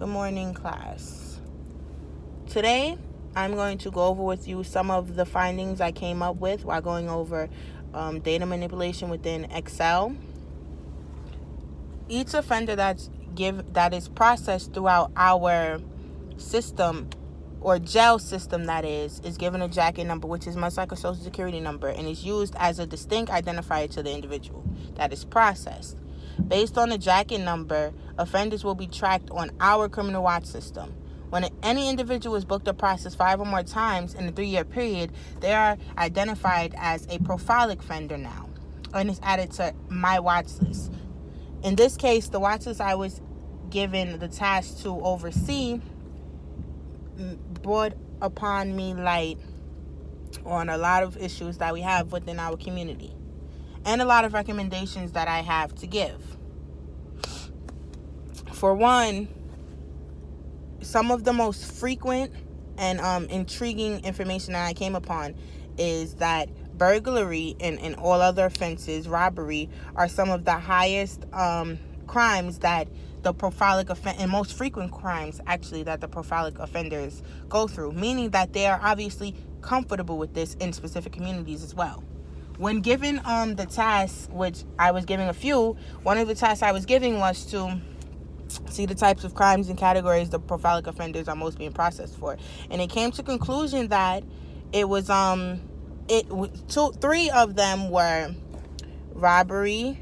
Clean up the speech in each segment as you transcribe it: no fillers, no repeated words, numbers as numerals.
Good morning, class. Today, I'm going to go over with you some of the findings I came up with while going over data manipulation within Excel. Each offender that is processed throughout our system, or jail system that is given a jacket number, which is much like a social security number, and is used as a distinct identifier to the individual that is processed. Based on the jacket number, offenders will be tracked on our criminal watch system. When any individual is booked or processed 5 or more times in a 3-year period, they are identified as a prophylactic offender now, and is added to my watch list. In this case, the watch list I was given the task to oversee brought upon me light on a lot of issues that we have within our community and a lot of recommendations that I have to give. For one, some of the most frequent and intriguing information that I came upon is that burglary and all other offenses, robbery, are some of the highest crimes that the and most frequent crimes actually that the prophylactic offenders go through, meaning that they are obviously comfortable with this in specific communities as well. When given the task, which I was giving a few, one of the tasks I was giving was to see the types of crimes and categories the prophylactic offenders are most being processed for, and it came to conclusion that it was 3 of them were robbery,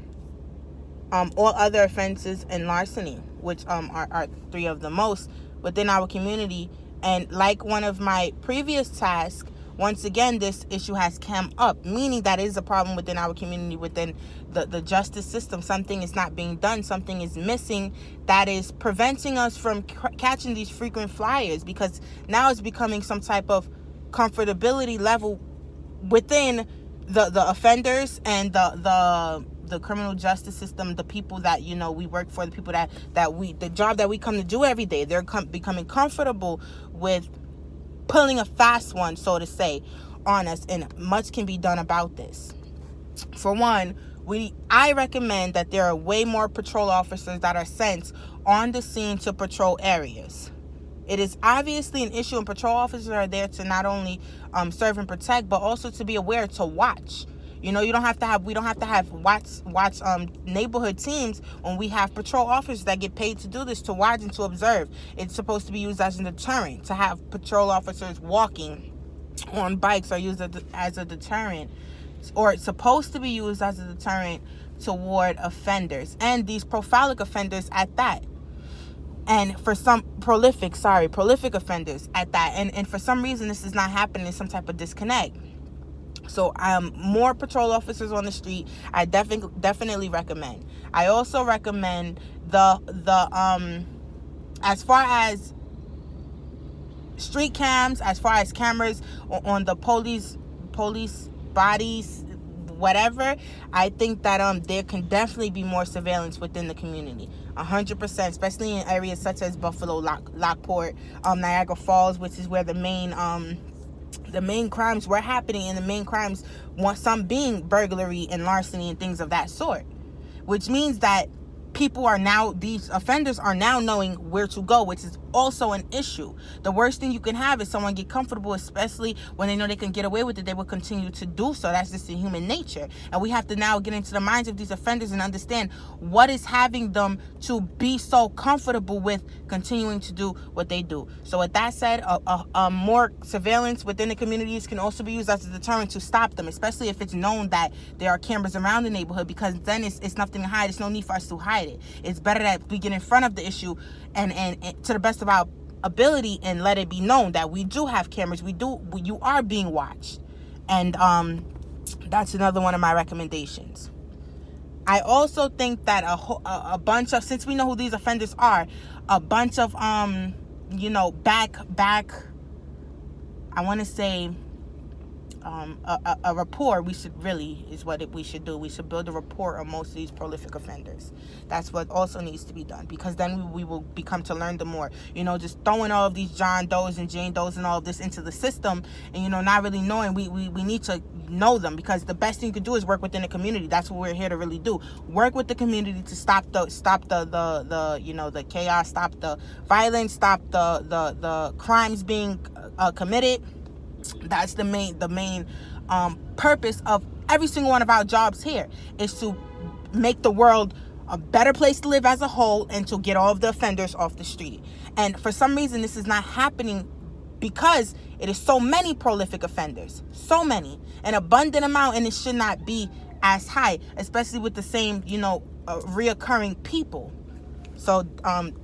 all other offenses, and larceny, which are 3 of the most within our community. And like one of my previous tasks, once again, this issue has come up, meaning that is a problem within our community, within the justice system. Something is not being done. Something is missing that is preventing us from catching these frequent flyers, because now it's becoming some type of comfortability level within the offenders and the criminal justice system, the people that we work for, the people the job that we come to do every day. They're becoming comfortable with pulling a fast one, so to say, on us, and much can be done about this. For one, I recommend that there are way more patrol officers that are sent on the scene to patrol areas. It is obviously an issue, and patrol officers are there to not only serve and protect, but also to be aware, to watch. We don't have to have watch neighborhood teams when we have patrol officers that get paid to do this, to watch and to observe. It's supposed to be used as a deterrent. To have patrol officers walking on bikes are used as a deterrent, or it's supposed to be used as a deterrent toward offenders, and these prophylactic offenders at that. And for some prolific offenders at that. And for some reason, this is not happening, some type of disconnect. So more patrol officers on the street, I definitely recommend. I also recommend the as far as street cams, as far as cameras on the police bodies, whatever, I think that there can definitely be more surveillance within the community, 100%, especially in areas such as Buffalo, Lockport, Niagara Falls, which is where the main crimes were happening, and the main crimes, some being burglary and larceny and things of that sort, which means that these offenders are now knowing where to go, which is also an issue. The worst thing you can have is someone get comfortable, especially when they know they can get away with it. They will continue to do so. That's just in human nature. And we have to now get into the minds of these offenders and understand what is having them to be so comfortable with continuing to do what they do. So with that said, more surveillance within the communities can also be used as a deterrent to stop them, especially if it's known that there are cameras around the neighborhood, because then it's nothing to hide. There's no need for us to hide it. It's better that we get in front of the issue and to the best of our ability, and let it be known that we do have cameras. You are being watched. And that's another one of my recommendations. I also think that a bunch of, since we know who these offenders are, a bunch of back I want to say a rapport. We should really, is what we should do. We should build a rapport on most of these prolific offenders. That's what also needs to be done, because then we will become to learn them more. Just throwing all of these John Does and Jane Does and all of this into the system, and not really knowing, we need to know them, because the best thing you can do is work within the community. That's what we're here to really do. Work with the community to stop the the chaos, stop the violence, stop the crimes being committed. That's the main purpose of every single one of our jobs here, is to make the world a better place to live as a whole, and to get all of the offenders off the street. And for some reason, this is not happening, because it is so many prolific offenders, so many, an abundant amount, and it should not be as high, especially with the same reoccurring people. So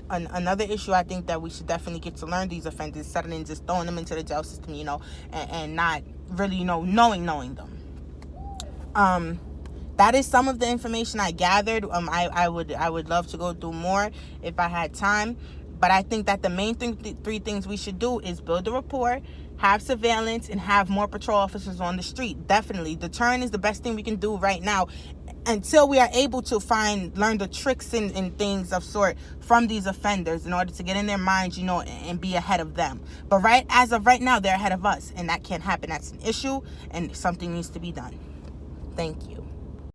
another issue, I think that we should definitely get to learn these offenders, instead of just throwing them into the jail system, and not really knowing them. That is some of the information I gathered. I would love to go through more if I had time, but I think that the main three things we should do is build a rapport, have surveillance, and have more patrol officers on the street. Definitely, deterrent is the best thing we can do right now, until we are able to learn the tricks and things of sort from these offenders, in order to get in their minds, and be ahead of them. But as of right now, they're ahead of us, and that can't happen. That's an issue, and something needs to be done. Thank you.